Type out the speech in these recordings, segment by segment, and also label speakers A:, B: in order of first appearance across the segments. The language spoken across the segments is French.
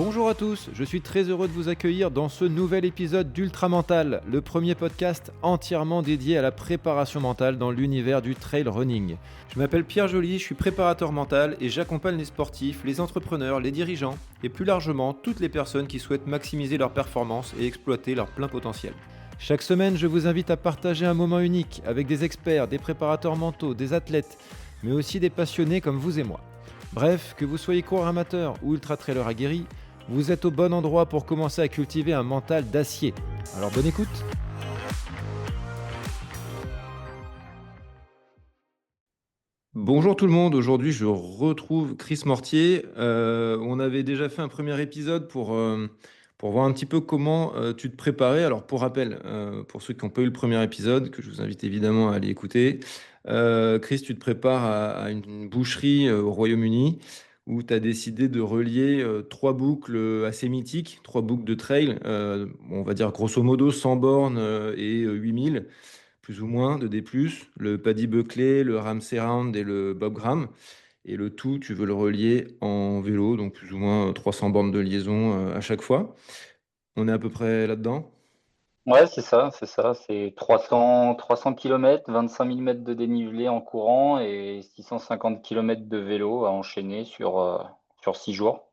A: Bonjour à tous, je suis très heureux de vous accueillir dans ce nouvel épisode d'Ultra Mental, le premier podcast entièrement dédié à la préparation mentale dans l'univers du trail running. Je m'appelle Pierre Joly, je suis préparateur mental et j'accompagne les sportifs, les entrepreneurs, les dirigeants et plus largement toutes les personnes qui souhaitent maximiser leur performance et exploiter leur plein potentiel. Chaque semaine, je vous invite à partager un moment unique avec des experts, des préparateurs mentaux, des athlètes, mais aussi des passionnés comme vous et moi. Bref, que vous soyez coureur amateur ou ultra-trailer aguerri, vous êtes au bon endroit pour commencer à cultiver un mental d'acier. Alors bonne écoute. Bonjour tout le monde, aujourd'hui je retrouve Chris Mortier. On avait déjà fait un premier épisode pour voir un petit peu comment tu te préparais. Alors pour rappel, pour ceux qui n'ont pas eu le premier épisode, que je vous invite évidemment à aller écouter, Chris, tu te prépares à une boucherie au Royaume-Uni où tu as décidé de relier trois boucles assez mythiques, trois boucles de trail, on va dire grosso modo 100 bornes et 8000 plus ou moins de D+, le Paddy Buckley, le Ramsey Round et le Bob Graham. Et le tout, tu veux le relier en vélo, donc plus ou moins 300 bornes de liaison à chaque fois. On est à peu près là-dedans.
B: Ouais, c'est ça, c'est ça. C'est 300 km, 25 000 mètres de dénivelé en courant et 650 km de vélo à enchaîner sur 6 jours.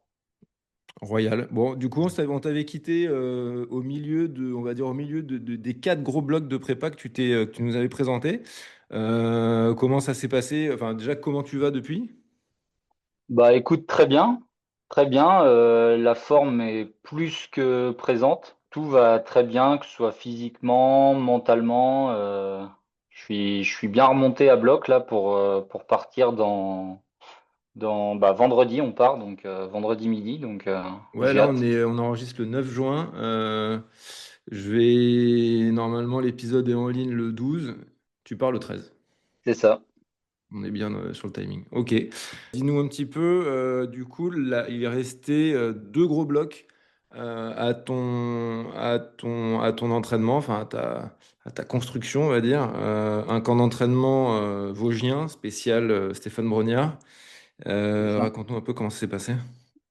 A: Royal. Bon, du coup, on t'avait quitté au milieu on va dire au milieu des quatre gros blocs de prépa que tu nous avais présentés. Comment ça s'est passé? Enfin, déjà, comment tu vas depuis?
B: Bah écoute, très bien, très bien. La forme est plus que présente. Tout va très bien, que ce soit physiquement, mentalement. Je suis bien remonté à bloc là pour partir dans vendredi. On part donc vendredi midi. Donc
A: Ouais,
B: j'ai
A: là,
B: hâte.
A: on enregistre le 9 juin. Normalement, l'épisode est en ligne le 12. Tu pars le 13.
B: C'est ça.
A: On est bien sur le timing. Ok. Dis-nous un petit peu, du coup, là, il est resté deux gros blocs à ton entraînement, enfin à ta construction, on va dire. Un camp d'entraînement vosgien, spécial Stéphane Brognard.
B: C'est ça.
A: Raconte-nous un peu comment ça s'est passé.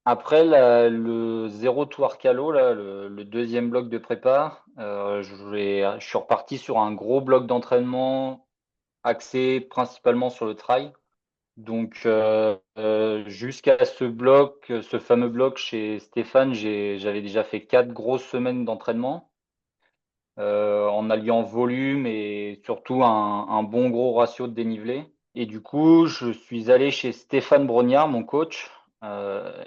B: Après le zéro to Arcalo, là, le deuxième bloc de prépa, je suis reparti sur un gros bloc d'entraînement axé principalement sur le trail. Donc jusqu'à ce bloc, ce fameux bloc chez Stéphane, j'avais déjà fait 4 grosses semaines d'entraînement en alliant volume et surtout un bon gros ratio de dénivelé. Et du coup, je suis allé chez Stéphane Brognard, mon coach,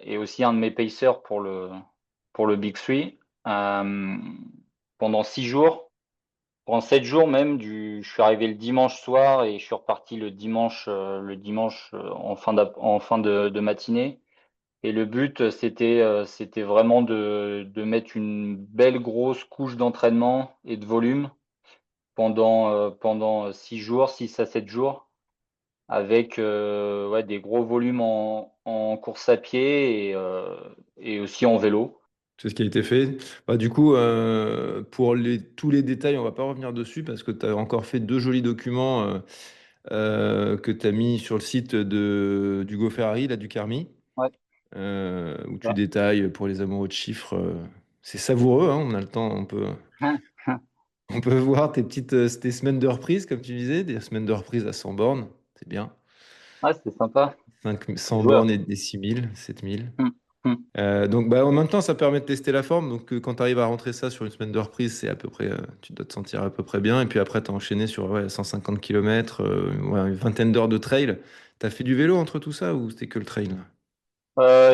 B: et aussi un de mes pacers pour le Big Three, euh, pendant 6 jours, pendant 7 jours même. Je suis arrivé le dimanche soir et je suis reparti le dimanche en fin de matinée. Et le but, c'était vraiment de mettre une belle grosse couche d'entraînement et de volume pendant 6 jours, 6 à 7 jours, avec ouais, des gros volumes en course à pied et aussi en vélo.
A: C'est ce qui a été fait. Bah, du coup, pour tous les détails, on va pas revenir dessus parce que tu as encore fait deux jolis documents que tu as mis sur le site d'Hugo Ferrari, là, du Carmi,
B: Ouais,
A: où tu
B: ça.
A: détailles pour les amoureux de chiffres. C'est savoureux, hein, on a le temps, on peut voir tes semaines de reprise, comme tu disais, des semaines de reprise à 100 bornes, c'est bien.
B: Ouais, c'était sympa.
A: 100 bornes
B: Joueur.
A: et des 6000, 7000.
B: Hum, hum.
A: Donc bah, en même temps, ça permet de tester la forme. Donc quand tu arrives à rentrer ça sur une semaine de reprise, c'est à peu près, tu dois te sentir à peu près bien. Et puis après, tu as enchaîné sur ouais, 150 km, ouais, une vingtaine d'heures de trail. Tu as fait du vélo entre tout ça ou c'était que le trail?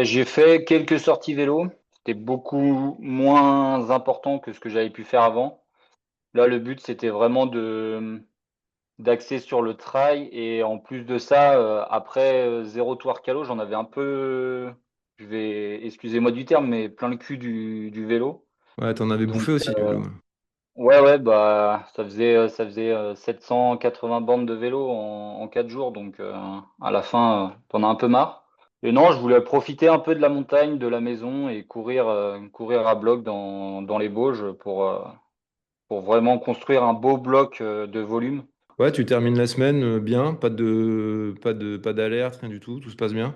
B: J'ai fait quelques sorties vélo. C'était beaucoup moins important que ce que j'avais pu faire avant. Là, le but, c'était vraiment d'axer sur le trail. Et en plus de ça, après Zéro Tour Calo, j'en avais un peu, excusez-moi du terme, mais plein le cul du vélo.
A: Ouais, t'en avais
B: Donc,
A: bouffé aussi du vélo.
B: ouais, ouais, bah, ça faisait 780 bandes de vélo en 4 jours. Donc, à la fin, t'en as un peu marre. Et non, je voulais profiter un peu de la montagne, de la maison et courir à bloc dans les Bauges pour vraiment construire un beau bloc de volume.
A: Ouais, tu termines la semaine bien, pas d'alerte, rien du tout se passe bien.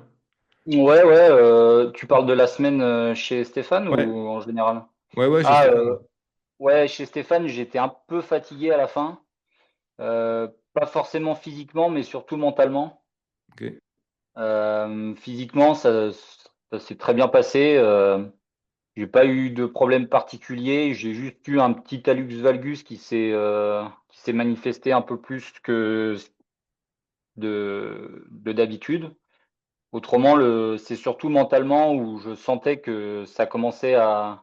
B: Ouais, ouais, tu parles de la semaine chez Stéphane
A: Ouais,
B: ou en général?
A: ouais, chez
B: Ah,
A: Stéphane.
B: ouais, chez Stéphane, j'étais un peu fatigué à la fin. Pas forcément physiquement, mais surtout mentalement.
A: Ok.
B: Physiquement, ça s'est très bien passé. J'ai pas eu de problème particulier. J'ai juste eu un petit hallux valgus qui s'est manifesté un peu plus que de d'habitude. Autrement, c'est surtout mentalement où je sentais que ça commençait un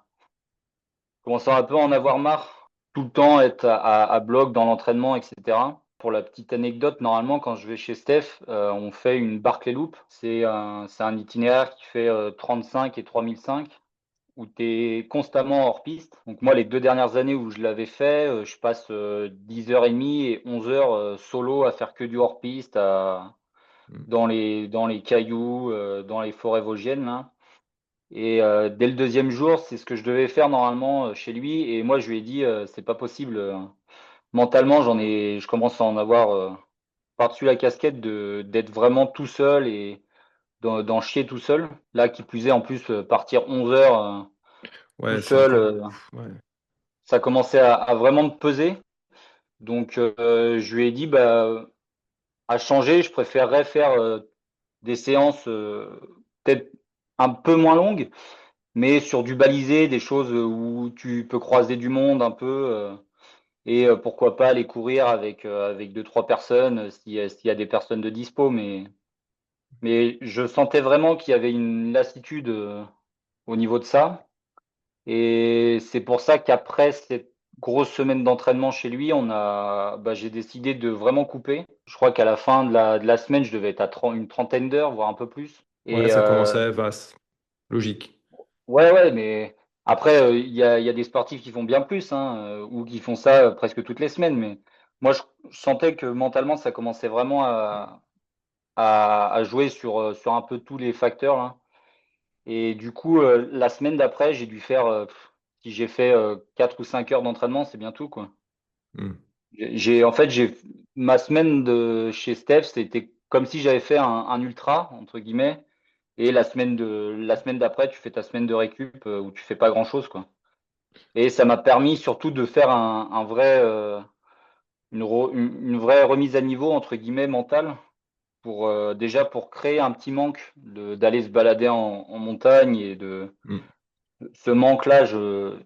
B: peu à en avoir marre. Tout le temps être à bloc dans l'entraînement, etc. Pour la petite anecdote, normalement, quand je vais chez Steph, on fait une Barclay Loop. C'est un itinéraire qui fait 35 et 3005 où tu es constamment hors piste. Donc moi, les 2 dernières années où je l'avais fait, je passe 10h30 et 11 heures solo à faire que du hors piste,
A: Mm.
B: dans les cailloux, dans les forêts vosgiennes, là. Et dès le deuxième jour, c'est ce que je devais faire normalement chez lui. Et moi, je lui ai dit, c'est pas possible. Mentalement, je commence à en avoir par-dessus la casquette d'être vraiment tout seul et d'en chier tout seul. Là, qui plus est, en plus, partir 11 heures tout
A: Ouais, c'est un
B: seul,
A: peu. Ouais.
B: ça commençait à vraiment me peser. Donc, je lui ai dit, bah, à changer, je préférerais faire des séances peut-être un peu moins longues, mais sur du balisé, des choses où tu peux croiser du monde un peu, et pourquoi pas aller courir avec deux, trois personnes, s'il y a des personnes de dispo, mais je sentais vraiment qu'il y avait une lassitude au niveau de ça. Et c'est pour ça qu'après cette grosse semaine d'entraînement chez lui, j'ai décidé de vraiment couper. Je crois qu'à la fin de la semaine, je devais être à une trentaine d'heures, voire un peu plus.
A: Ouais,
B: Et
A: ça commençait vaste. Logique.
B: ouais, ouais, mais après, il y a des sportifs qui font bien plus, hein, ou qui font ça presque toutes les semaines. Mais moi, je sentais que mentalement, ça commençait vraiment à jouer sur un peu tous les facteurs, là. Et du coup, la semaine d'après, j'ai dû faire, si j'ai fait 4 ou 5 heures d'entraînement, c'est bien tout, quoi.
A: Mm.
B: En fait, ma semaine de chez Steph, c'était comme si j'avais fait un ultra, entre guillemets. Et la semaine d'après, tu fais ta semaine de récup où tu fais pas grand-chose, quoi. Et ça m'a permis surtout de faire un vrai, une vraie remise à niveau, entre guillemets, mentale, pour déjà pour créer un petit manque d'aller se balader en montagne et
A: Mm.
B: ce manque-là,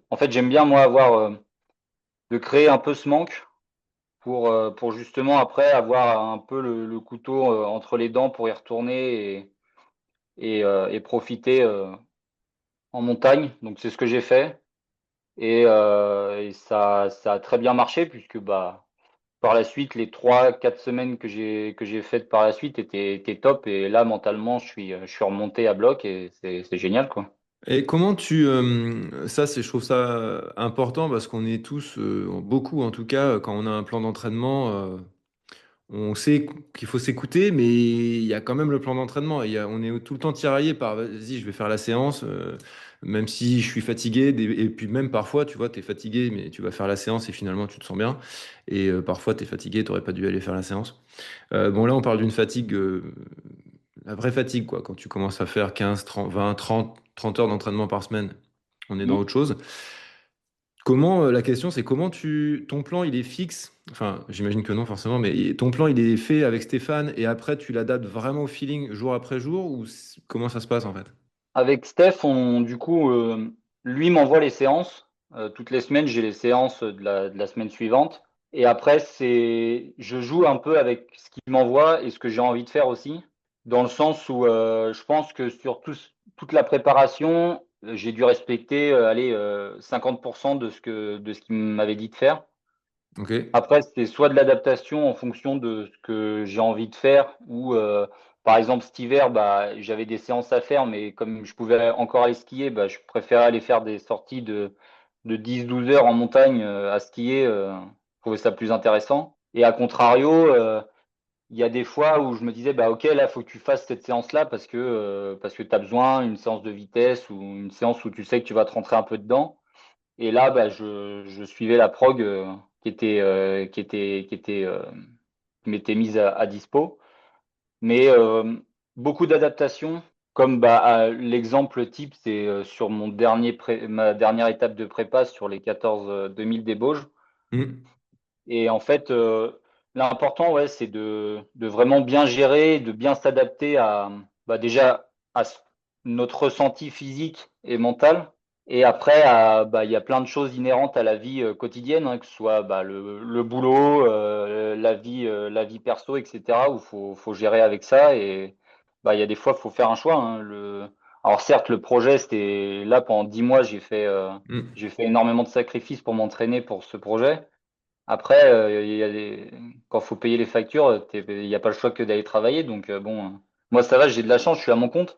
B: en fait, j'aime bien, moi, de créer un peu ce manque pour justement après avoir un peu le couteau entre les dents pour y retourner et profiter en montagne. Donc, c'est ce que j'ai fait. Et ça a très bien marché puisque bah, par la suite, les 3, 4 semaines que j'ai faites par la suite étaient top. Et là, mentalement, je suis remonté à bloc et c'est génial, quoi.
A: Et comment ça, je trouve ça important parce qu'on est tous, beaucoup en tout cas, quand on a un plan d'entraînement, on sait qu'il faut s'écouter, mais il y a quand même le plan d'entraînement. On est tout le temps tiraillé par, vas-y, je vais faire la séance, même si je suis fatigué. Et puis même parfois, tu vois, tu es fatigué, mais tu vas faire la séance et finalement, tu te sens bien. Et parfois, tu es fatigué, tu n'aurais pas dû aller faire la séance. Bon, là, on parle d'une fatigue, la vraie fatigue, quoi. Quand tu commences à faire 15, 30, 20, 30 heures d'entraînement par semaine, on est dans
B: Mm.
A: autre chose. La question, c'est comment ton plan, il est fixe? Enfin, j'imagine que non, forcément, mais ton plan, il est fait avec Stéphane et après, tu l'adaptes vraiment au feeling jour après jour ou comment ça se passe en fait?
B: Avec Steph, du coup, lui m'envoie les séances. Toutes les semaines, j'ai les séances de la semaine suivante. Et après, je joue un peu avec ce qu'il m'envoie et ce que j'ai envie de faire aussi, dans le sens où je pense que sur toute la préparation, j'ai dû respecter, allez, 50% de ce qu'il m'avait dit de faire.
A: Ok.
B: Après, c'est soit de l'adaptation en fonction de ce que j'ai envie de faire, ou par exemple cet hiver, bah, j'avais des séances à faire, mais comme je pouvais encore aller skier, bah, je préférais aller faire des sorties de 10-12 heures en montagne à skier. Je trouvais ça plus intéressant. Et à contrario, il y a des fois où je me disais, bah, ok, là, il faut que tu fasses cette séance-là parce que tu as besoin, une séance de vitesse ou une séance où tu sais que tu vas te rentrer un peu dedans. Et là, bah, je suivais la prog qui m'était mise à dispo. Mais beaucoup d'adaptation comme l'exemple type, c'est sur ma dernière étape de prépa sur les 14 2000 des Bauges.
A: Hmm.
B: Et en fait, l'important, ouais, c'est de vraiment bien gérer, de bien s'adapter déjà notre ressenti physique et mental. Et après, il y a plein de choses inhérentes à la vie quotidienne, hein, que ce soit le boulot, la vie perso, etc., où faut gérer avec ça. Et il y a des fois, il faut faire un choix, hein. Alors certes, le projet, c'était là pendant 10 mois,
A: Hmm.
B: j'ai fait énormément de sacrifices pour m'entraîner pour ce projet. Après, quand faut payer les factures, il n'y a pas le choix que d'aller travailler. Donc bon, moi ça va, j'ai de la chance, je suis à mon compte.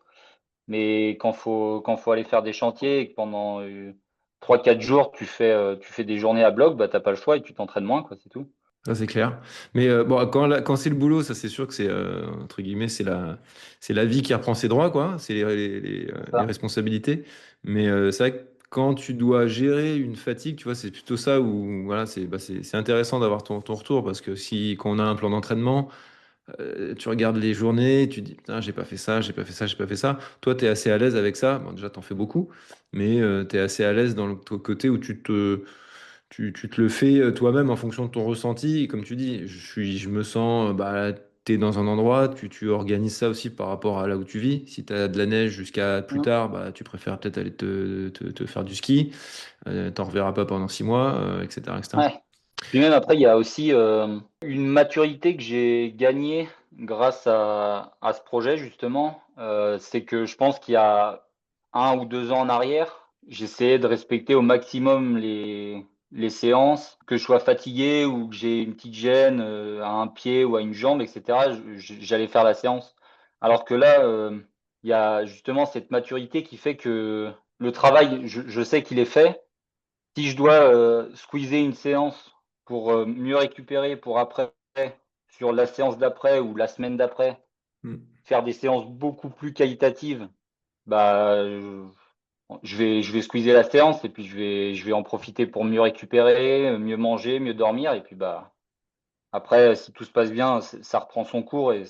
B: Mais quand faut aller faire des chantiers et que pendant 3-4 jours tu fais des journées à bloc, bah t'as pas le choix et tu t'entraînes moins, quoi, c'est tout.
A: Ça, c'est clair. Mais bon, quand c'est le boulot, ça, c'est sûr que c'est, entre guillemets, c'est la vie qui reprend ses droits, quoi. C'est
B: C'est
A: les
B: ça.
A: responsabilités. Mais c'est vrai que quand tu dois gérer une fatigue, tu vois, c'est plutôt ça où, voilà, c'est intéressant d'avoir ton retour parce que si, quand on a un plan d'entraînement, tu regardes les journées, tu dis, putain, j'ai pas fait ça, j'ai pas fait ça, j'ai pas fait ça. Toi, tu es assez à l'aise avec ça. Bon, déjà, t'en fais beaucoup, mais tu es assez à l'aise dans le côté où tu te le fais toi-même en fonction de ton ressenti. Et comme tu dis, je me sens, bah, tu es dans un endroit, tu organises ça aussi par rapport à là où tu vis. Si tu as de la neige jusqu'à plus
B: Mm.
A: tard, bah, tu préfères peut-être aller te faire du ski. T'en reverras pas pendant 6 mois, etc., etc.
B: Ouais. Puis même après, il y a aussi une maturité que j'ai gagnée grâce à ce projet, justement. C'est que je pense qu'il y a 1 ou 2 ans en arrière, j'essayais de respecter au maximum les séances, que je sois fatigué ou que j'ai une petite gêne à un pied ou à une jambe, etc. J'allais faire la séance. Alors que là, il y a justement cette maturité qui fait que le travail, je sais qu'il est fait. Si je dois squeezer une séance pour mieux récupérer, pour après, sur la séance d'après ou la semaine d'après,
A: Mm.
B: faire des séances beaucoup plus qualitatives, bah, je vais squeezer la séance et puis je vais en profiter pour mieux récupérer, mieux manger, mieux dormir. Et puis après, si tout se passe bien, ça reprend son cours et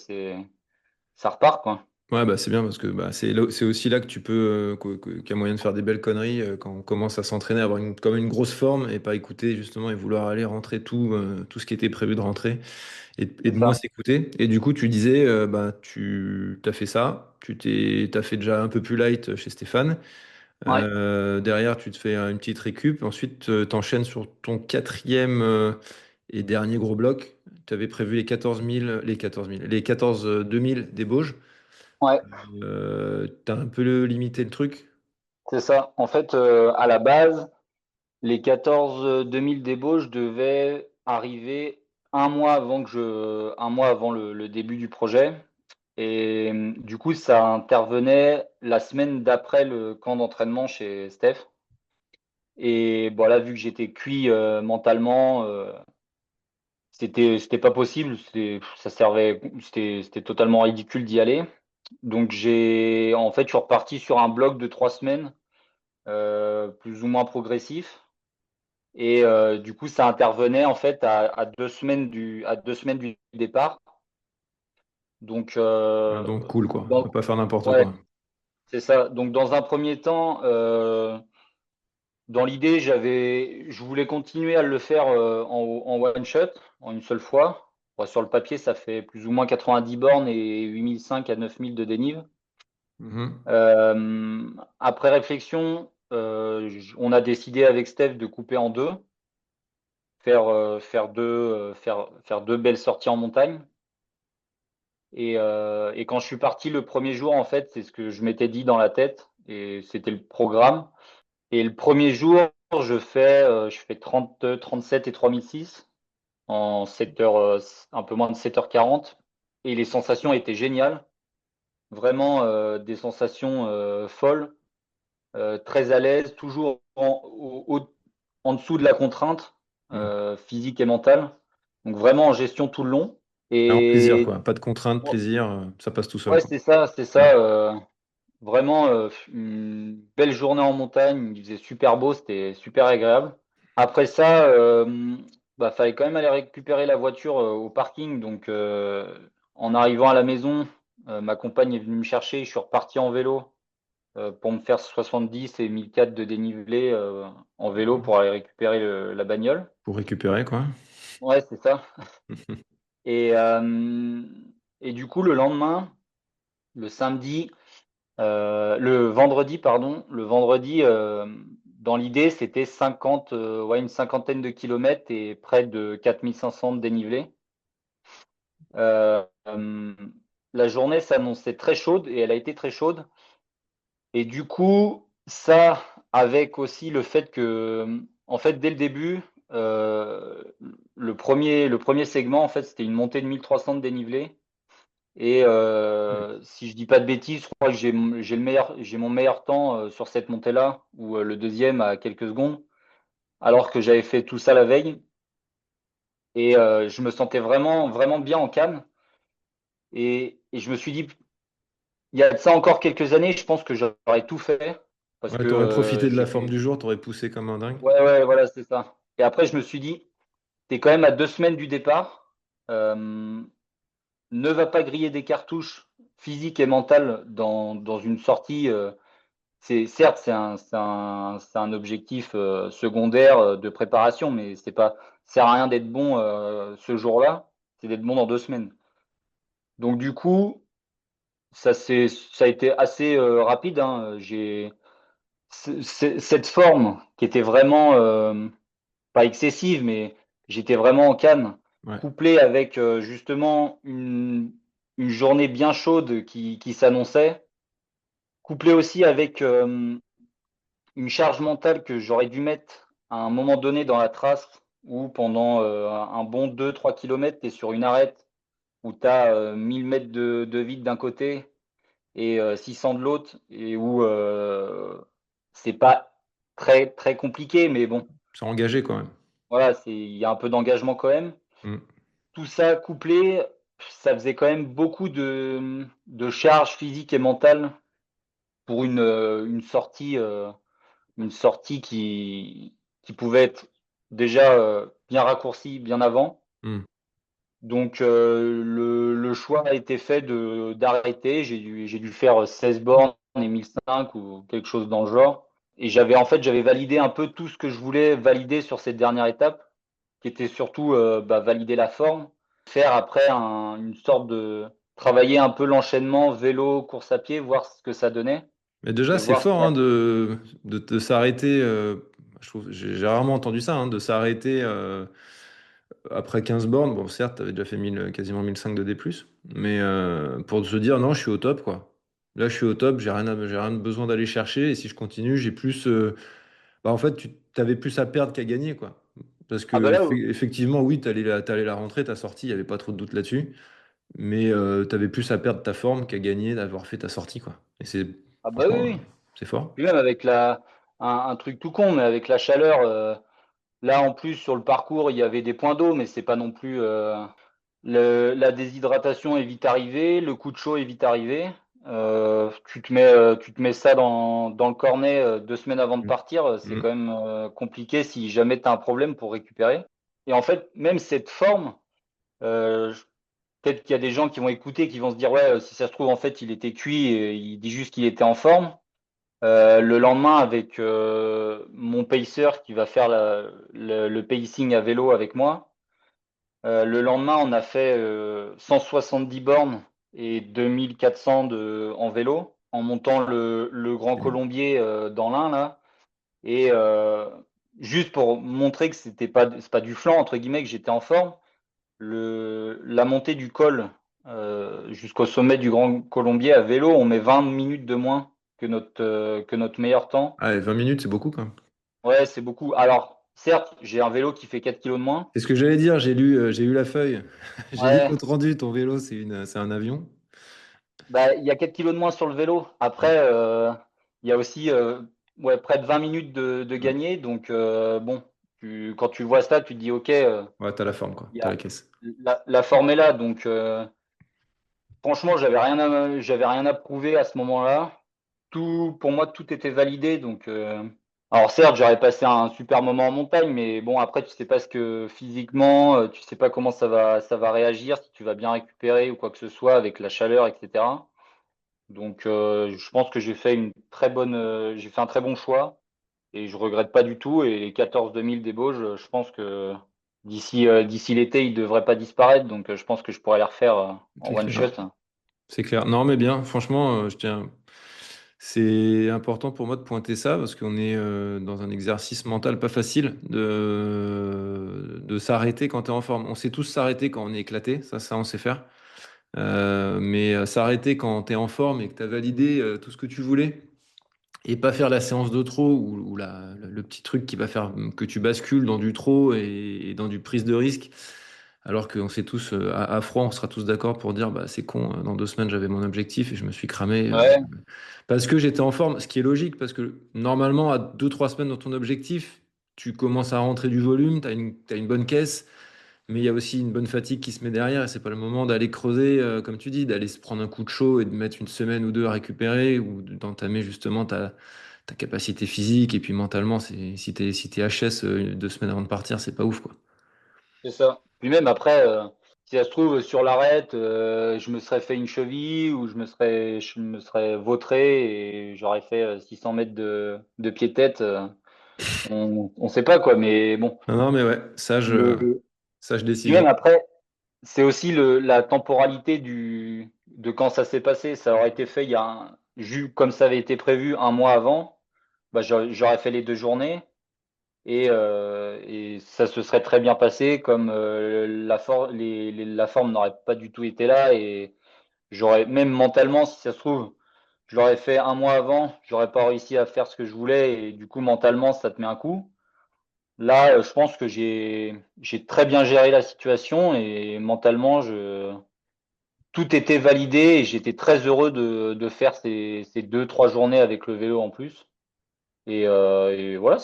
B: ça repart, quoi.
A: Ouais, bah, c'est bien parce que bah, c'est aussi là que tu peux, qu'il y a moyen de faire des belles conneries quand on commence à s'entraîner, avoir comme une grosse forme et pas écouter justement et vouloir aller rentrer tout ce qui était prévu de rentrer et
B: C'est
A: de moins
B: ça.
A: s'écouter. Et du coup, tu disais, bah, tu as fait ça, t'as fait déjà un peu plus light chez Stéphane.
B: Ouais,
A: Derrière, tu te fais une petite récup. Ensuite, tu enchaînes sur ton quatrième et dernier gros bloc. Tu avais prévu les 14 000, les 14 2000 des Bauges.
B: ouais,
A: T'as un peu limité le truc.
B: c'est ça. En fait, à la base, les 14 2000 débauches devaient arriver un mois avant le début du projet. Et du coup, ça intervenait la semaine d'après le camp d'entraînement chez Steph. Et bon, là, vu que j'étais cuit mentalement, c'était pas possible. C'était totalement ridicule d'y aller. Donc en fait, je suis reparti sur un bloc de 3 semaines, plus ou moins progressif. Et du coup, ça intervenait en fait à 2 semaines du départ. Donc,
A: Ah, donc cool, quoi. On va
B: dans-
A: pas faire n'importe
B: ouais,
A: quoi.
B: c'est ça. Donc, dans un premier temps, dans l'idée, je voulais continuer à le faire en one shot, en une seule fois. Bon, sur le papier, ça fait plus ou moins 90 bornes et 8005 à 9000 de dénive.
A: Mhm.
B: Après réflexion, on a décidé avec Steph de couper en deux, faire deux belles sorties en montagne. Et quand je suis parti le premier jour, en fait, c'est ce que je m'étais dit dans la tête et c'était le programme. Et le premier jour, je fais 30, 37 et 3006 en 7 heures, un peu moins de 7h40. Et les sensations étaient géniales. Vraiment des sensations folles, très à l'aise, toujours en dessous de la contrainte
A: Mhm.
B: physique et mentale. Donc vraiment en gestion tout le long.
A: Alors, plaisir,
B: Et
A: quoi. Pas de contraintes, plaisir, ça passe tout seul,
B: ouais,
A: quoi.
B: c'est
A: Mhm.
B: ça. Vraiment une belle journée en montagne. Il faisait super beau, c'était super agréable. Après ça, fallait quand même aller récupérer la voiture au parking. Donc, en arrivant à la maison, Ma compagne est venue me chercher. Je suis reparti en vélo pour me faire 70 et 1004 de dénivelé en vélo pour aller récupérer la bagnole.
A: Pour récupérer, quoi.
B: Ouais, c'est ça. Et, euh, et du coup, le lendemain, le samedi, le vendredi, pardon, le vendredi, dans l'idée, c'était 50, ouais, une cinquantaine de kilomètres et près de 4500 de dénivelé. Euh, euh, la journée s'annonçait très chaude et elle a été très chaude. Et du coup, ça, avec aussi le fait que, en fait, dès le début, euh, le premier segment, en fait, c'était une montée de 1300 de dénivelé. Et si je dis pas de bêtises, je crois que j'ai mon meilleur temps sur cette montée-là, ou le deuxième à quelques secondes, alors que j'avais fait tout ça la veille. Et je me sentais vraiment, vraiment bien en canne. Et je me suis dit, il y a de ça encore quelques années, je pense que j'aurais tout fait. Parce
A: Ouais,
B: que
A: t'aurais profité de la forme
B: j'étais.
A: du jour, t'aurais poussé comme un dingue.
B: Ouais, ouais, voilà, c'est ça. Et après, je me suis dit, t'es quand même à 2 semaines du départ. Ne va pas griller des cartouches physiques et mentales dans une sortie. Certes, c'est un objectif secondaire de préparation, mais c'est pas, ça sert à rien d'être bon ce jour-là, c'est d'être bon dans 2 semaines. Donc du coup, ça a été assez rapide, hein. Cette forme qui était vraiment pas excessive, mais j'étais vraiment en canne,
A: Ouais.
B: couplée avec justement une journée bien chaude qui s'annonçait, couplée aussi avec une charge mentale que j'aurais dû mettre à un moment donné dans la trace où pendant un bon 2-3 kilomètres, tu es sur une arête où tu as 1000 mètres de vide d'un côté et 600 de l'autre et où c'est pas très, très compliqué, mais bon,
A: C'est engagé quand même.
B: voilà, il y a un peu d'engagement quand même.
A: Mm.
B: Tout ça couplé, ça faisait quand même beaucoup de charge physique et mentale pour une sortie qui pouvait être déjà bien raccourcie bien avant.
A: Mm.
B: Donc le choix a été fait d'arrêter. J'ai dû faire 16 bornes et 1005 ou quelque chose dans le genre. Et j'avais validé un peu tout ce que je voulais valider sur cette dernière étape, qui était surtout valider la forme, faire après une sorte de travailler un peu l'enchaînement vélo, course à pied, voir ce que ça donnait
A: Mais déjà,
B: et
A: c'est
B: voir si
A: fort hein, de s'arrêter. Je trouve, j'ai rarement entendu ça, hein, de s'arrêter après 15 bornes. Bon, certes, tu avais déjà fait 1000, quasiment 1005 de D+, mais pour se dire non, je suis au top, quoi. Là, je suis au top, j'ai rien besoin d'aller chercher. Et si je continue, j'ai plus. Bah, en fait, tu avais plus à perdre qu'à gagner, quoi. Parce
B: ah
A: que,
B: bah là,
A: effectivement, oui, t'allais la rentrer, ta sortie, il n'y avait pas trop de doute là-dessus. Mais tu avais plus à perdre ta forme qu'à gagner d'avoir fait ta sortie, quoi. Et c'est,
B: ah bah oui,
A: franchement,
B: oui.
A: c'est fort.
B: Puis même avec un truc tout con, mais avec la chaleur, là en plus sur le parcours, il y avait des points d'eau, mais c'est pas non plus la déshydratation est vite arrivée, le coup de chaud est vite arrivé. Tu te mets ça dans le cornet 2 semaines avant de
A: Mm.
B: partir, c'est
A: Mm.
B: quand même compliqué si jamais tu as un problème pour récupérer. Et en fait, même cette forme, euh, je- peut-être qu'il y a des gens qui vont écouter, qui vont se dire, ouais, si ça se trouve, en fait, il était cuit et il dit juste qu'il était en forme. Le lendemain, avec mon pacer qui va faire le pacing à vélo avec moi, le lendemain, on a fait 170 bornes et 2400 en vélo, en montant le Grand Colombier dans l'Ain, là. Et juste pour montrer que c'est pas du flanc, entre guillemets, que j'étais en forme, la montée du col jusqu'au sommet du Grand Colombier à vélo, on met 20 minutes de moins que notre meilleur temps.
A: Ah, et 20 minutes, c'est beaucoup, quand même.
B: Ouais, c'est beaucoup. Alors, certes, j'ai un vélo qui fait 4 kilos de moins.
A: C'est ce que j'allais dire, j'ai lu la feuille. J'ai lu le
B: Ouais,
A: compte rendu, ton vélo, c'est un avion.
B: bah, il y a 4 kilos de moins sur le vélo.
A: Ouais,
B: Après, il y a aussi ouais, près de 20 minutes de
A: ouais.
B: gagné. Donc, bon, quand tu vois ça, tu te dis, OK,
A: Ouais, t'as la forme, quoi. T'as la caisse.
B: la forme est là. Donc, franchement, j'avais rien à prouver à ce moment-là. Pour moi, tout était validé. Donc, Alors certes, j'aurais passé un super moment en montagne, mais bon, après, tu sais pas ce que physiquement, tu sais pas comment ça va réagir, si tu vas bien récupérer ou quoi que ce soit avec la chaleur, etc. Donc, je pense que j'ai fait un très bon choix et je regrette pas du tout. Et les 14 2000 des Bauges, je pense que d'ici l'été, ils devraient pas disparaître. Donc, je pense que je pourrais les refaire en
A: C'est
B: one
A: clair.
B: shot.
A: C'est clair. Non, mais bien, franchement, je tiens. C'est important pour moi de pointer ça parce qu'on est dans un exercice mental pas facile de s'arrêter quand tu es en forme. On sait tous s'arrêter quand on est éclaté, ça on sait faire. Mais s'arrêter quand tu es en forme et que tu as validé tout ce que tu voulais et pas faire la séance de trop ou le petit truc qui va faire que tu bascules dans du trop et dans du prise de risque. Alors qu'on sait tous, à froid, on sera tous d'accord pour dire bah, c'est con, dans 2 semaines j'avais mon objectif et je me suis cramé.
B: Ouais,
A: Parce que j'étais en forme, ce qui est logique, parce que normalement, à 2 3 semaines dans ton objectif, tu commences à rentrer du volume, t'as une bonne caisse, mais il y a aussi une bonne fatigue qui se met derrière, et c'est pas le moment d'aller creuser, comme tu dis, d'aller se prendre un coup de chaud et de mettre une semaine ou deux à récupérer, ou d'entamer justement ta capacité physique, et puis mentalement, si t'es HS 2 semaines avant de partir, c'est pas ouf, quoi.
B: c'est ça. Puis même après, si ça se trouve, sur l'arête, je me serais fait une cheville ou je me serais vautré et j'aurais fait 600 mètres de pied-tête. On sait pas quoi, mais bon.
A: Non, non, mais ouais,
B: Le...
A: sage
B: Puis même
A: décision.
B: après, c'est aussi la temporalité de quand ça s'est passé. Ça aurait été fait comme ça avait été prévu un mois avant, bah, j'aurais fait les 2 journées et ça se serait très bien passé comme la forme n'aurait pas du tout été là et j'aurais même mentalement, si ça se trouve, je l'aurais fait un mois avant, j'aurais pas réussi à faire ce que je voulais et du coup mentalement ça te met un coup. Là, je pense que j'ai très bien géré la situation et mentalement, tout était validé et j'étais très heureux de faire ces 2 3 journées avec le vélo en plus. Et voilà,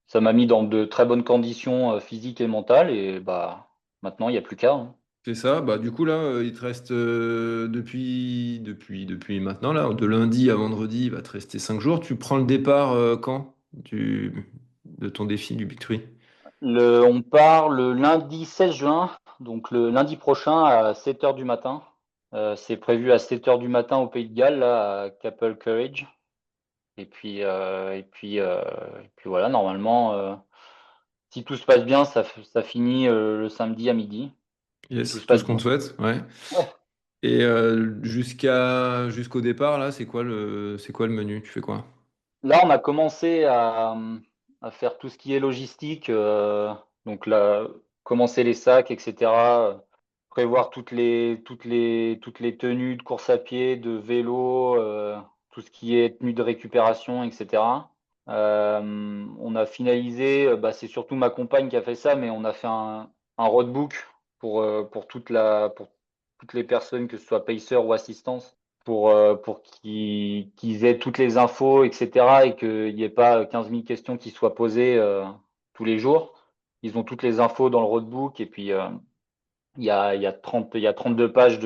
B: ça m'a mis dans de très bonnes conditions physiques et mentales et bah maintenant il n'y a plus qu'à, hein.
A: C'est ça, bah du coup là, il te reste depuis maintenant, là, de lundi à vendredi, il va te rester 5 jours. Tu prends le départ quand de ton défi du Big Tree?
B: On part le lundi 16 juin, donc le lundi prochain à 7 heures du matin. C'est prévu à 7 heures du matin au Pays de Galles, là, à Capel Courage. Et puis voilà, normalement, si tout se passe bien, ça finit le samedi à midi, si tout
A: Yes,
B: se
A: tout
B: passe
A: ce qu'on te
B: bien.
A: souhaite, ouais.
B: Ouais.
A: Et jusqu'au départ, là, c'est quoi le menu? Tu fais quoi?
B: Là, on a commencé à faire tout ce qui est logistique, donc là, commencer les sacs, etc. Prévoir toutes les tenues de course à pied, de vélo, tout ce qui est tenue de récupération, etc. On a finalisé, bah, c'est surtout ma compagne qui a fait ça, mais on a fait un roadbook pour toutes les personnes, que ce soit pacer ou assistance, pour qu'ils aient toutes les infos, etc. et qu'il n'y ait pas 15 000 questions qui soient posées tous les jours. Ils ont toutes les infos dans le roadbook et puis il y a 32 pages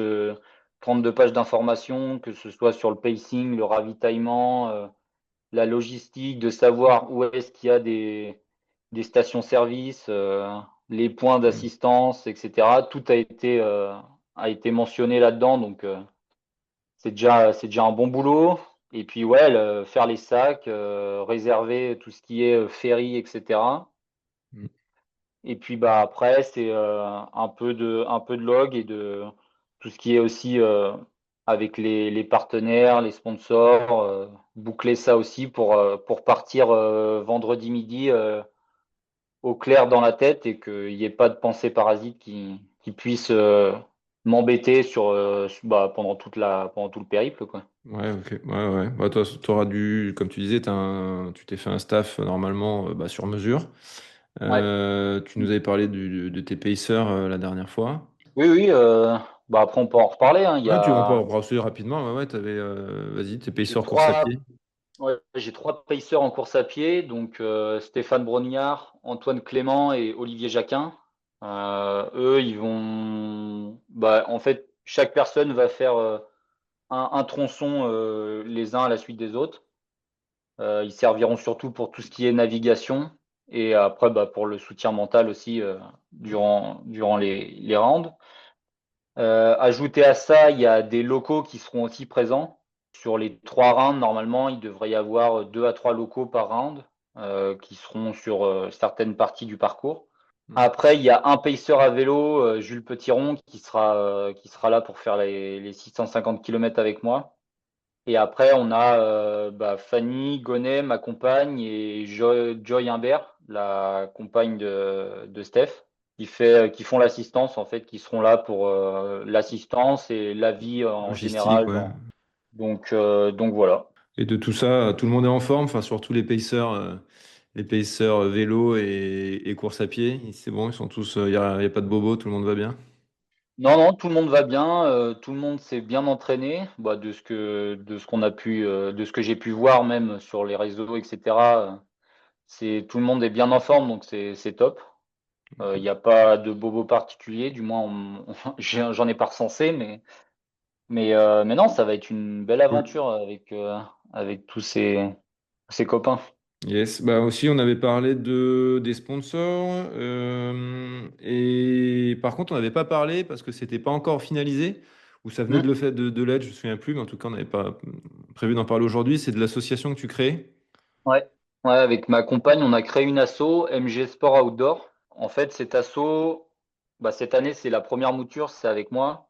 B: d'informations, que ce soit sur le pacing, le ravitaillement, la logistique, de savoir où est-ce qu'il y a des stations-service, les points d'assistance, etc. Tout a été mentionné là-dedans, donc c'est déjà un bon boulot. Et puis ouais, faire les sacs, réserver tout ce qui est ferry, etc.
A: Mm.
B: Et puis bah après, c'est un peu de log et de tout ce qui est aussi avec les partenaires, les sponsors, boucler ça aussi pour partir vendredi midi au clair dans la tête et qu'il n'y ait pas de pensée parasite qui puisse m'embêter bah, pendant tout le périple, quoi.
A: Ouais, ok. Ouais, ouais. Bah, toi, t'auras comme tu disais, tu t'es fait un staff normalement bah, sur mesure.
B: Ouais.
A: Tu nous avais parlé de tes pacers la dernière fois.
B: Oui, oui. Bah après, on peut en reparler, hein.
A: Ouais, tu vas pas brasser rapidement. Ouais, ouais, vas-y, tes
B: J'ai
A: pacers course à
B: trois,
A: pied.
B: ouais, j'ai 3 pacers en course à pied, donc Stéphane Brognard, Antoine Clément et Olivier Jacquin. Eux, ils vont, bah, en fait, chaque personne va faire un tronçon les uns à la suite des autres. Ils serviront surtout pour tout ce qui est navigation et après pour le soutien mental aussi durant les rounds. Ajouté à ça, il y a des locaux qui seront aussi présents. Sur les 3 rounds, normalement, il devrait y avoir 2 à 3 locaux par round qui seront sur certaines parties du parcours.
A: Hmm.
B: Après, il y a un pacer à vélo, Jules Petiron, qui sera là pour faire les 650 km avec moi. Et après, on a Fanny Gonnet, ma compagne, et Joy Imbert, la compagne de Steph, qui font l'assistance, en fait, qui seront là pour l'assistance et l'avis en
A: Logistique,
B: général.
A: ouais.
B: Donc voilà.
A: Et de tout ça, tout le monde est en forme, enfin surtout les pacers vélo et course à pied. C'est bon, ils sont tous, y a pas de bobo, tout le monde va bien.
B: Non, non, tout le monde va bien, tout le monde s'est bien entraîné, de ce que j'ai pu voir même sur les réseaux, etc. Tout le monde est bien en forme, donc c'est top. Il n'y a pas de bobo particulier, du moins j'en ai pas recensé, mais non, ça va être une belle
A: Cool.
B: aventure avec tous ces copains.
A: Yes, bah aussi on avait parlé des sponsors et par contre on n'avait pas parlé parce que c'était pas encore finalisé ou ça venait de
B: Mm.
A: le fait de l'être, je me souviens plus, mais en tout cas on n'avait pas prévu d'en parler aujourd'hui. C'est de l'association que tu crées.
B: Ouais. Ouais, avec ma compagne, on a créé une asso, MG Sport Outdoor. En fait, cet asso, cette année, c'est la première mouture, c'est avec moi.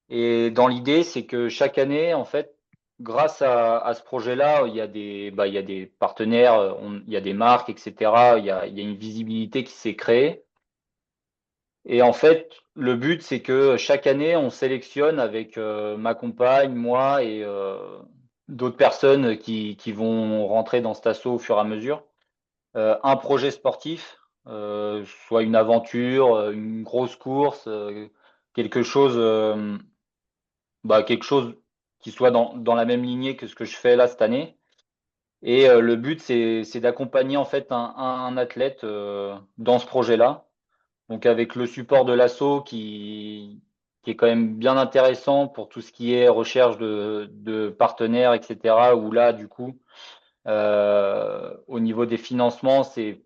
B: Et dans l'idée, c'est que chaque année, en fait, grâce à ce projet-là, il y a des partenaires, il y a des marques, etc. Il y a une visibilité qui s'est créée. Et en fait, le but, c'est que chaque année, on sélectionne avec ma compagne, moi et d'autres personnes qui vont rentrer dans cet assaut au fur et à mesure, un projet sportif, soit une aventure, une grosse course, quelque chose, quelque chose qui soit dans la même lignée que ce que je fais là cette année. Et le but, c'est d'accompagner en fait un athlète dans ce projet-là. Donc avec le support de l'asso qui est quand même bien intéressant pour tout ce qui est recherche de partenaires, etc. Où là, du coup, au niveau des financements, c'est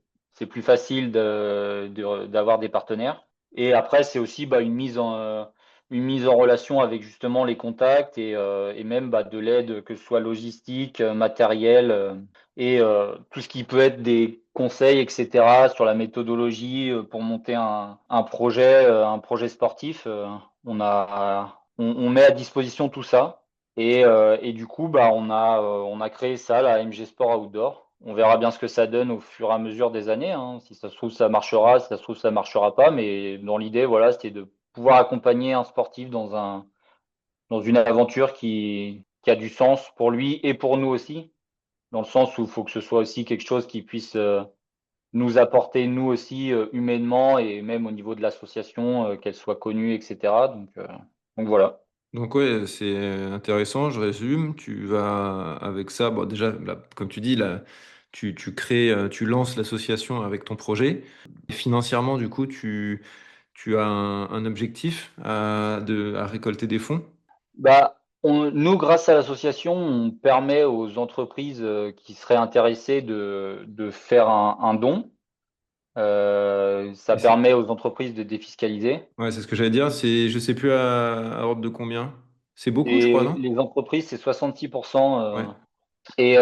B: plus facile d'avoir des partenaires. Et après, c'est aussi une mise en relation avec justement les contacts et même de l'aide, que ce soit logistique, matériel et tout ce qui peut être des conseils, etc. sur la méthodologie pour monter un projet sportif. On met à disposition tout ça. Et du coup, on a créé ça, la MG Sport Outdoor. On verra bien ce que ça donne au fur et à mesure des années, hein. Si ça se trouve, ça marchera, si ça se trouve, ça marchera pas. Mais dans l'idée, voilà, c'était de pouvoir accompagner un sportif dans une aventure qui a du sens pour lui et pour nous aussi, dans le sens où il faut que ce soit aussi quelque chose qui puisse nous apporter, nous aussi, humainement et même au niveau de l'association, qu'elle soit connue, etc. Donc voilà.
A: Donc ouais, c'est intéressant, je résume. Tu vas avec ça, bon déjà, là, comme tu dis, là, tu crées, tu lances l'association avec ton projet. Et financièrement, du coup, tu as un objectif à récolter des fonds.
B: Nous, grâce à l'association, on permet aux entreprises qui seraient intéressées de faire un don. Ça
A: Et c'est
B: permet aux entreprises de défiscaliser.
A: ouais, c'est ce que j'allais dire, c'est, je sais plus à ordre de combien. C'est beaucoup, je crois,
B: Et
A: non?
B: les entreprises, c'est 66%.
A: Ouais.
B: Et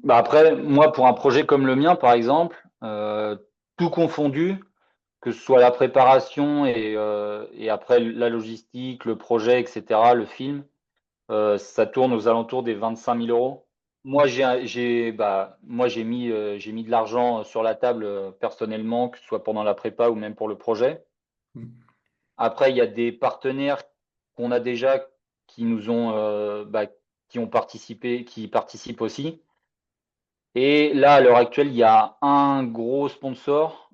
B: après, moi, pour un projet comme le mien, par exemple, tout confondu, que ce soit la préparation et après la logistique, le projet, etc., le film, ça tourne aux alentours des 25 000 euros. Moi, j'ai mis de l'argent sur la table personnellement, que ce soit pendant la prépa ou même pour le projet. Après, il y a des partenaires qu'on a déjà qui nous ont, qui ont participé, qui participent aussi. Et là, à l'heure actuelle, il y a un gros sponsor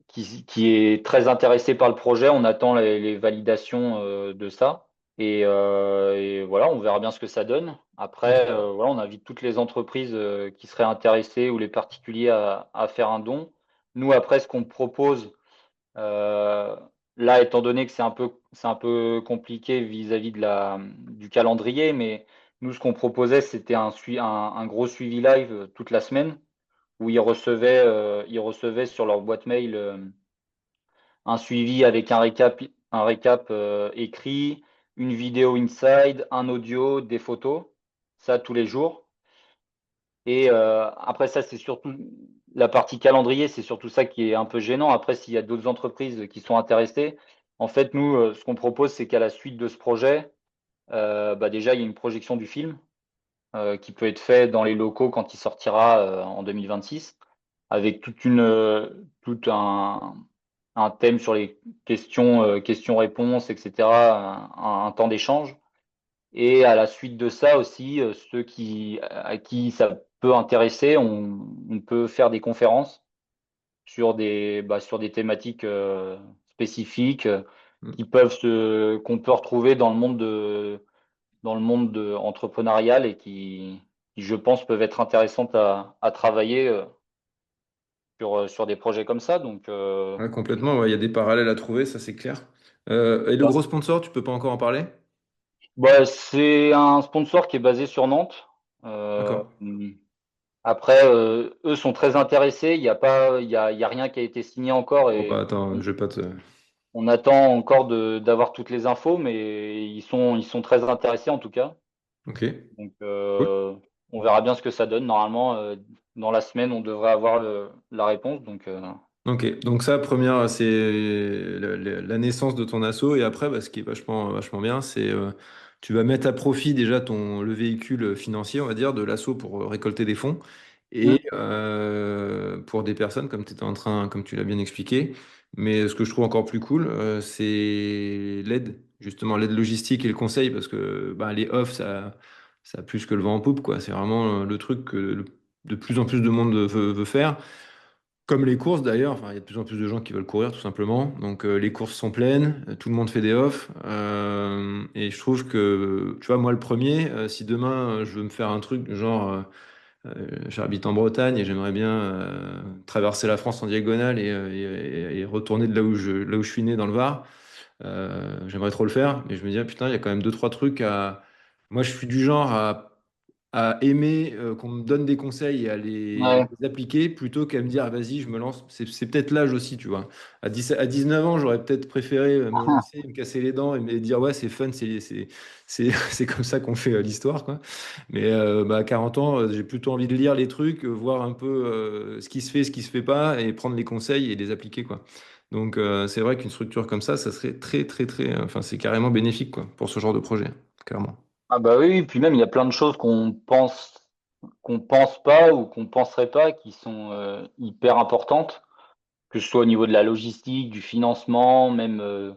B: qui est très intéressé par le projet. On attend les validations de ça. Et voilà, on verra bien ce que ça donne. Après,
A: Ok.
B: voilà, on invite toutes les entreprises qui seraient intéressées ou les particuliers à faire un don. Nous, après, ce qu'on propose, euh, là, étant donné que c'est un peu compliqué vis-à-vis du calendrier, Nous, ce qu'on proposait, c'était un gros suivi live toute la semaine où ils recevaient sur leur boîte mail un suivi avec un récap écrit, une vidéo inside, un audio, des photos, ça tous les jours. Et après ça, c'est surtout la partie calendrier, c'est surtout ça qui est un peu gênant. Après, s'il y a d'autres entreprises qui sont intéressées, en fait, nous, ce qu'on propose, c'est qu'à la suite de ce projet, bah déjà, il y a une projection du film qui peut être fait dans les locaux quand il sortira en 2026, avec tout un thème sur les questions-réponses, etc., un temps d'échange. Et à la suite de ça aussi, ceux à qui ça peut intéresser, on peut faire des conférences sur des thématiques spécifiques qu'on peut retrouver dans le monde entrepreneurial et qui, je pense, peuvent être intéressantes à travailler sur des projets comme ça. Donc,
A: Ouais, complètement, ouais, il y a des parallèles à trouver, ça c'est clair. Et le
B: bah,
A: gros sponsor, tu peux pas encore en parler?
B: c'est un sponsor qui est basé sur Nantes. Euh,
A: D'accord.
B: Après, eux sont très intéressés. Il y a rien qui a été signé encore
A: Bon, bah
B: et
A: attends,
B: on,
A: je vais pas te.
B: on attend encore d'avoir toutes les infos, mais ils sont très intéressés en tout cas.
A: Ok.
B: Donc,
A: Cool.
B: on verra bien ce que ça donne. Normalement, dans la semaine, on devrait avoir la réponse. Donc,
A: Ok, donc ça, première, c'est la naissance de ton asso, et après, bah, ce qui est vachement, vachement bien, c'est tu vas mettre à profit déjà le véhicule financier, on va dire, de l'asso pour récolter des fonds,
B: mm,
A: et pour des personnes, comme tu étais en train, comme tu l'as bien expliqué. Mais ce que je trouve encore plus cool, c'est l'aide, justement, l'aide logistique et le conseil, parce que bah, les offs, ça a plus que le vent en poupe, quoi. C'est vraiment le truc que de plus en plus de monde veut faire. Comme les courses d'ailleurs, enfin, il y a de plus en plus de gens qui veulent courir tout simplement. Donc les courses sont pleines, tout le monde fait des offs. Et je trouve que, tu vois, moi le premier, si demain je veux me faire un truc du genre, j'habite en Bretagne et j'aimerais bien traverser la France en diagonale et retourner de là où je suis né dans le Var, j'aimerais trop le faire. Mais je me dis, ah, putain, il y a quand même deux, trois trucs à... Moi je suis du genre à aimer qu'on me donne des conseils et à
B: ouais.
A: les appliquer plutôt qu'à me dire, ah, vas-y, je me lance. C'est peut-être l'âge aussi, tu vois. À 19 ans, j'aurais peut-être préféré me lancer, me casser les dents et me dire, ouais, c'est fun, c'est comme ça qu'on fait l'histoire, quoi. Mais bah, à 40 ans, j'ai plutôt envie de lire les trucs, voir un peu ce qui se fait, ce qui se fait pas, et prendre les conseils et les appliquer, quoi. Donc, c'est vrai qu'une structure comme ça serait très, très, très, enfin, c'est carrément bénéfique, quoi, pour ce genre de projet, clairement.
B: Ah bah oui, oui, puis même il y a plein de choses qu'on pense pas ou qu'on penserait pas qui sont hyper importantes, que ce soit au niveau de la logistique, du financement, même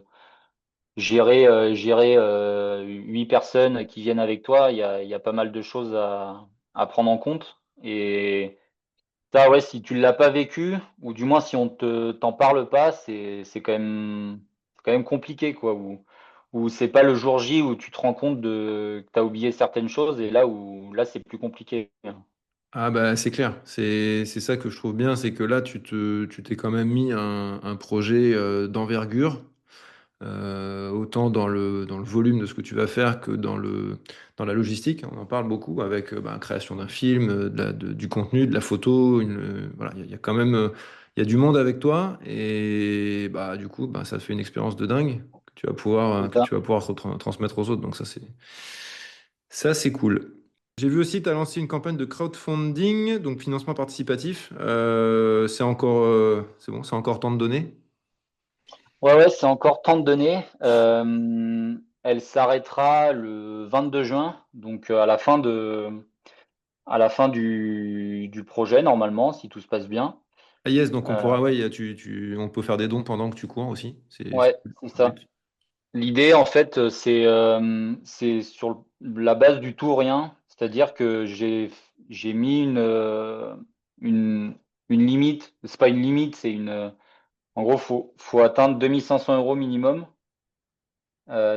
B: gérer 8 personnes qui viennent avec toi, il y a pas mal de choses à prendre en compte. Et ça, ouais, si tu l'as pas vécu, ou du moins si on t'en parle pas, c'est quand même compliqué, quoi. Ou c'est pas le jour J où tu te rends compte que tu as oublié certaines choses, et là c'est plus compliqué.
A: Ah bah c'est clair, c'est ça que je trouve bien, c'est que là tu t'es quand même mis un projet d'envergure, autant dans le volume de ce que tu vas faire que dans la logistique. On en parle beaucoup avec bah, création d'un film, du contenu, de la photo, voilà, il y a quand même il y a du monde avec toi et bah du coup bah, ça te fait une expérience de dingue
B: C'est
A: que
B: ça.
A: tu vas pouvoir transmettre aux autres. Donc ça c'est cool. J'ai vu aussi, tu as lancé une campagne de crowdfunding, donc financement participatif. C'est bon, c'est encore temps de donner.
B: Ouais, ouais, c'est encore temps de donner. Elle s'arrêtera le 22 juin, donc à la fin du projet, normalement, si tout se passe bien.
A: Ah yes, donc on
B: Euh,
A: pourra, ouais, on peut faire des dons pendant que tu cours aussi. C'est
B: ouais,
A: cool.
B: c'est
A: Le
B: ça.
A: but.
B: L'idée, en fait, c'est sur la base du tout ou rien. C'est-à-dire que j'ai mis une, une limite. C'est pas une limite, en gros, faut atteindre 2 500 € minimum.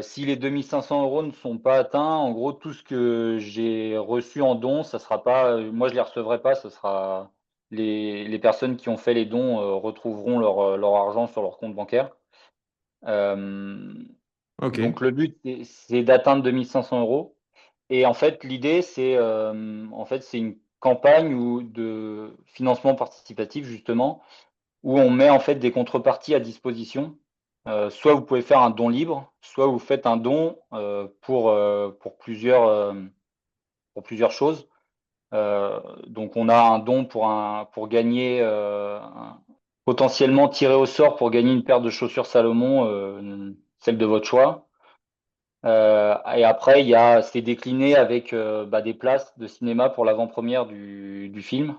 B: Si les 2 500 € ne sont pas atteints, en gros, tout ce que j'ai reçu en dons, ça sera pas, moi je les recevrai pas, ce sera les personnes qui ont fait les dons retrouveront leur argent sur leur compte bancaire. Euh,
A: Ok.
B: donc le but, c'est d'atteindre 2 500 €. Et en fait, l'idée, c'est une campagne de financement participatif, justement, où on met en fait des contreparties à disposition. Soit vous pouvez faire un don libre, soit vous faites un don pour plusieurs choses. Donc on a un don pour gagner, potentiellement tiré au sort pour gagner une paire de chaussures Salomon, celle de votre choix. Et après, c'est décliné avec des places de cinéma pour l'avant-première du film.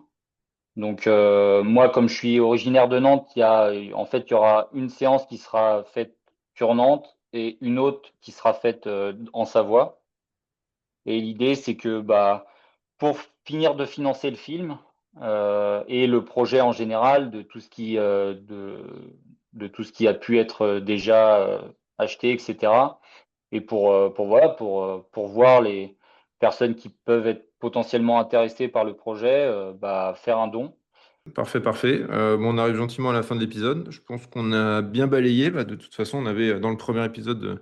B: Donc moi, comme je suis originaire de Nantes, il y aura une séance qui sera faite sur Nantes et une autre qui sera faite en Savoie. Et l'idée, c'est que pour finir de financer le film et le projet en général, de tout ce qui a pu être déjà acheté, etc. Et pour voir les personnes qui peuvent être potentiellement intéressées par le projet, faire un don.
A: Parfait, parfait. Bon, on arrive gentiment à la fin de l'épisode. Je pense qu'on a bien balayé. Bah, de toute façon, on avait dans le premier épisode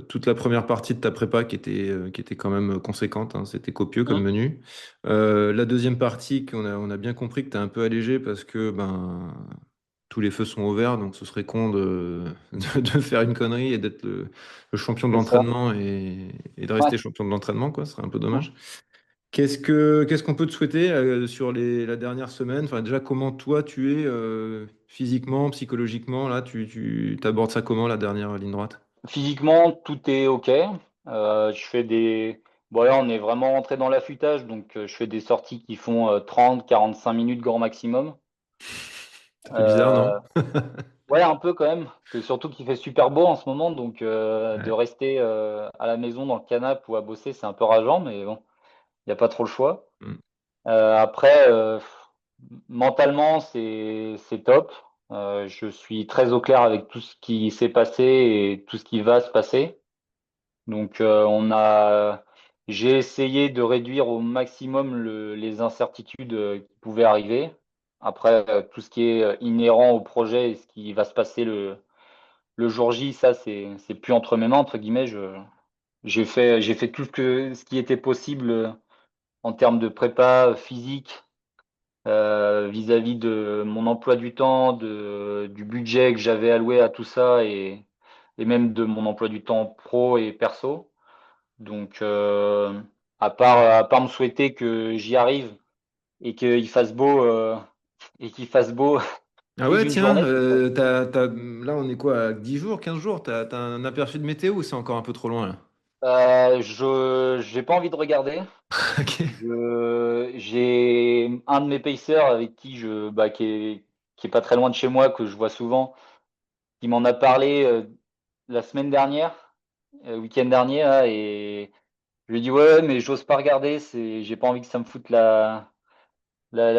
A: toute la première partie de ta prépa qui était quand même conséquente, hein. C'était copieux comme
B: Hum,
A: menu. La deuxième partie, on a bien compris que tu es un peu allégé parce que ben, tous les feux sont ouverts, donc ce serait con de faire une connerie et d'être le champion de
B: c'est ça.
A: l'entraînement et de
B: Ouais.
A: rester champion de l'entraînement, quoi. Ce serait un peu
B: Hum.
A: dommage. Qu'est-ce qu'on peut te souhaiter sur la dernière semaine? Enfin, déjà, comment toi tu es physiquement, psychologiquement? Là, tu t'abordes ça comment, la dernière ligne droite?
B: Physiquement, tout est OK. Je fais des. Bon, là, on est vraiment rentré dans l'affûtage, donc je fais des sorties qui font 30-45 minutes grand maximum.
A: Ça fait bizarre, non?
B: Euh, ouais, un peu quand même. Surtout qu'il fait super beau en ce moment, donc de
A: Ouais.
B: rester à la maison dans le canapé ou à bosser, c'est un peu rageant, mais bon, il n'y a pas trop le choix.
A: Mm.
B: Après, mentalement, c'est top. Je suis très au clair avec tout ce qui s'est passé et tout ce qui va se passer. Donc, j'ai essayé de réduire au maximum les incertitudes qui pouvaient arriver. Après, tout ce qui est inhérent au projet et ce qui va se passer le jour J, ça, c'est plus entre mes mains, entre guillemets. J'ai fait tout ce qui était possible en termes de prépa physique, vis-à-vis de mon emploi du temps, du budget que j'avais alloué à tout ça et même de mon emploi du temps pro et perso. Donc, à part me souhaiter que j'y arrive et qu'il fasse beau
A: Ah
B: plus
A: ouais,
B: d'une
A: tiens,
B: journée, ce serait.
A: là on est quoi, à 10 jours, 15 jours? T'as un aperçu de météo ou c'est encore un peu trop loin là?
B: J'ai pas envie de regarder.
A: Ok.
B: J'ai un de mes pacers avec qui est pas très loin de chez moi, que je vois souvent, qui m'en a parlé la semaine dernière, week-end dernier, là, et je lui ai dit ouais, mais j'ose pas regarder, j'ai pas envie que ça me foute la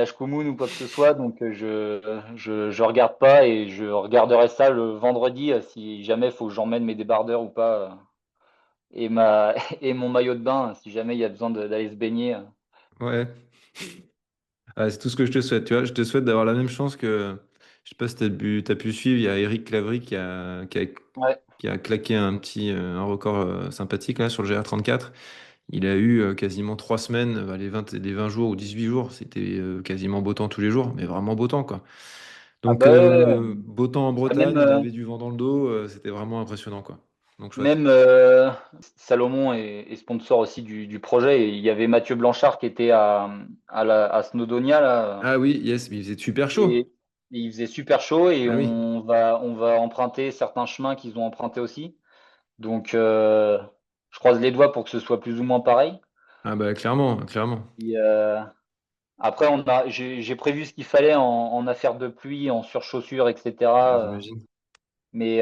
B: chkoumoune ou quoi que ce soit, donc je regarde pas et je regarderai ça le vendredi si jamais faut que j'emmène mes débardeurs ou pas et mon maillot de bain si jamais il y a besoin d'aller se baigner.
A: Ouais. Ah, c'est tout ce que je te souhaite, tu vois. Je te souhaite d'avoir la même chance que, je sais pas si t'as pu suivre, il y a Eric Clavry
B: Ouais.
A: qui a claqué un record sympathique là sur le GR34. Il a eu quasiment 3 semaines, les 20 jours ou 18 jours, c'était quasiment beau temps tous les jours, mais vraiment beau temps, quoi.
B: Ah
A: Donc,
B: bah ouais,
A: beau temps en
B: même
A: Bretagne, il avait du vent dans le dos, c'était vraiment impressionnant, quoi. Donc, chouette.
B: même Salomon est sponsor aussi du projet. Et il y avait Mathieu Blanchard qui était à Snowdonia là,
A: Ah oui, yes, mais il faisait super chaud.
B: et il faisait super chaud et
A: Ah oui.
B: on va emprunter certains chemins qu'ils ont empruntés aussi. Donc je croise les doigts pour que ce soit plus ou moins pareil.
A: Ah bah, clairement, clairement.
B: Et, après, j'ai prévu ce qu'il fallait en affaires de pluie, en surchaussures,
A: Ah,
B: etc.
A: j'imagine.
B: Mais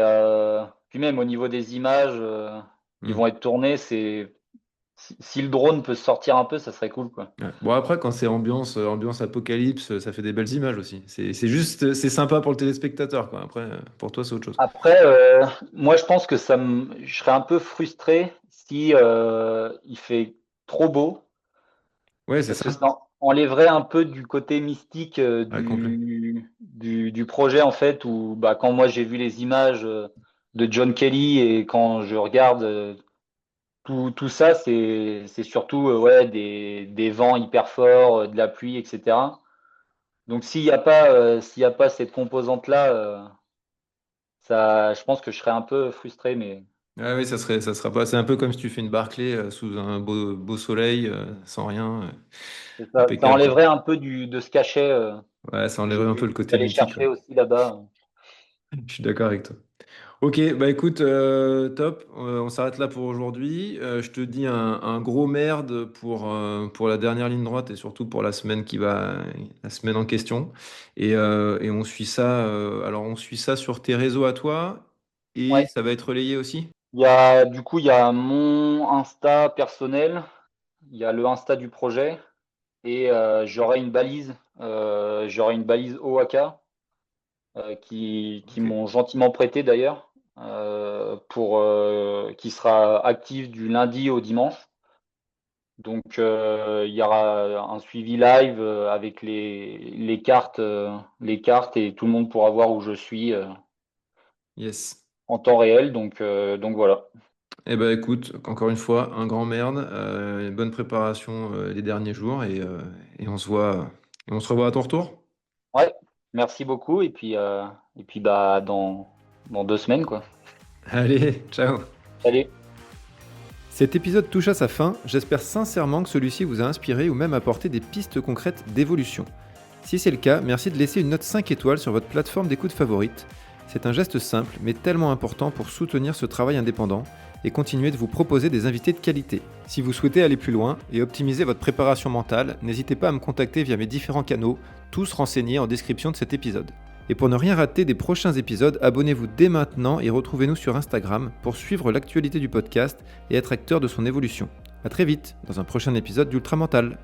B: puis même au niveau des images qui
A: Hmm.
B: vont être tournées, si le drone peut se sortir un peu, ça serait cool, quoi.
A: Ouais. Bon, après, quand c'est ambiance apocalypse, ça fait des belles images aussi. C'est juste, c'est sympa pour le téléspectateur, quoi. Après, pour toi, c'est autre chose.
B: Après, moi, je pense que je serais un peu frustré si il fait trop beau,
A: Ouais, c'est
B: parce que
A: ça.
B: ça enlèverait un peu du côté mystique
A: Ouais, complet.
B: du projet, en fait, où quand moi j'ai vu les images de John Kelly et quand je regarde tout ça, c'est surtout ouais, des vents hyper forts, de la pluie, etc. Donc s'il y a pas cette composante-là, ça, je pense que je serais un peu frustré, mais
A: Ah oui, ça sera pas. C'est un peu comme si tu fais une Barclay sous un beau soleil, sans rien,
B: ça
A: impeccable, quoi.
B: enlèverait un peu de ce cachet
A: Ouais, ça
B: que
A: enlèverait un peu le
B: je suis
A: côté
B: allé
A: mythique,
B: chercher
A: ouais.
B: aussi là-bas.
A: Je suis d'accord avec toi. Ok, bah écoute, top. On s'arrête là pour aujourd'hui. Je te dis un gros merde pour la dernière ligne droite et surtout pour la semaine en question. Et on suit ça. Alors on suit ça sur tes réseaux à toi et
B: Ouais.
A: ça va être relayé aussi.
B: Du coup, il y a mon Insta personnel, il y a le Insta du projet et j'aurai une balise OAK qui
A: Ok.
B: m'ont gentiment prêté d'ailleurs, qui sera active du lundi au dimanche. Donc, il y aura un suivi live avec les cartes et tout le monde pourra voir où je suis
A: Yes.
B: en temps réel. Donc voilà.
A: Eh ben écoute, encore une fois, un grand merde, une bonne préparation les derniers jours et on se revoit à ton retour.
B: Ouais, merci beaucoup. Et puis bah, dans 2 semaines, quoi.
A: Allez, ciao.
B: Salut.
A: Cet épisode touche à sa fin, j'espère sincèrement que celui-ci vous a inspiré ou même apporté des pistes concrètes d'évolution. Si c'est le cas, merci de laisser une note 5 étoiles sur votre plateforme d'écoute favorite. C'est un geste simple mais tellement important pour soutenir ce travail indépendant et continuer de vous proposer des invités de qualité. Si vous souhaitez aller plus loin et optimiser votre préparation mentale, n'hésitez pas à me contacter via mes différents canaux, tous renseignés en description de cet épisode. Et pour ne rien rater des prochains épisodes, abonnez-vous dès maintenant et retrouvez-nous sur Instagram pour suivre l'actualité du podcast et être acteur de son évolution. A très vite dans un prochain épisode d'Ultra Mental.